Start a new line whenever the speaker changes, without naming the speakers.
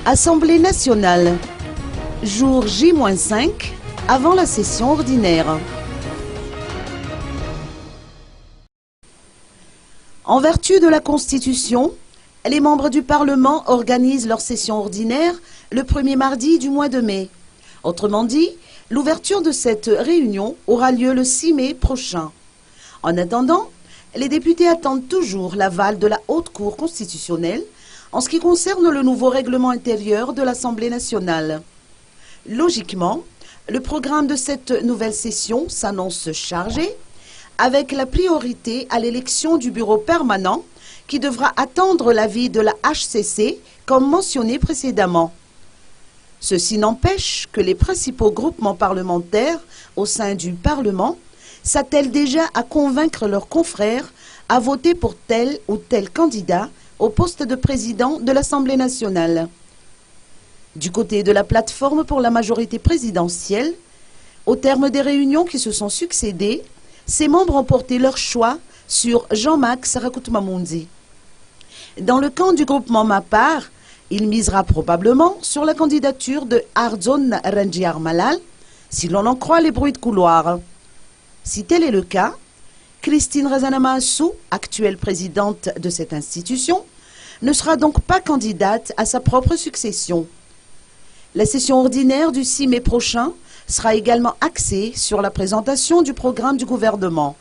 Assemblée nationale, jour J-5, avant la session ordinaire. En vertu de la Constitution, les membres du Parlement organisent leur session ordinaire le premier mardi du mois de mai. Autrement dit, l'ouverture de cette réunion aura lieu le 6 mai prochain. En attendant, les députés attendent toujours l'aval de la Haute Cour constitutionnelle en ce qui concerne le nouveau règlement intérieur de l'Assemblée nationale. Logiquement, le programme de cette nouvelle session s'annonce chargé, avec la priorité à l'élection du bureau permanent qui devra attendre l'avis de la HCC comme mentionné précédemment. Ceci n'empêche que les principaux groupements parlementaires au sein du Parlement s'attellent déjà à convaincre leurs confrères à voter pour tel ou tel candidat au poste de président de l'Assemblée nationale. Du côté de la plateforme pour la majorité présidentielle, au terme des réunions qui se sont succédées, ses membres ont porté leur choix sur Jean-Max Rakoutoumamoundi. Dans le camp du groupement Mapar, il misera probablement sur la candidature de Ardon Renjiar Malal, si l'on en croit les bruits de couloir. Si tel est le cas, Christine Razanama-Assou, actuelle présidente de cette institution, ne sera donc pas candidate à sa propre succession. La session ordinaire du 6 mai prochain sera également axée sur la présentation du programme du gouvernement.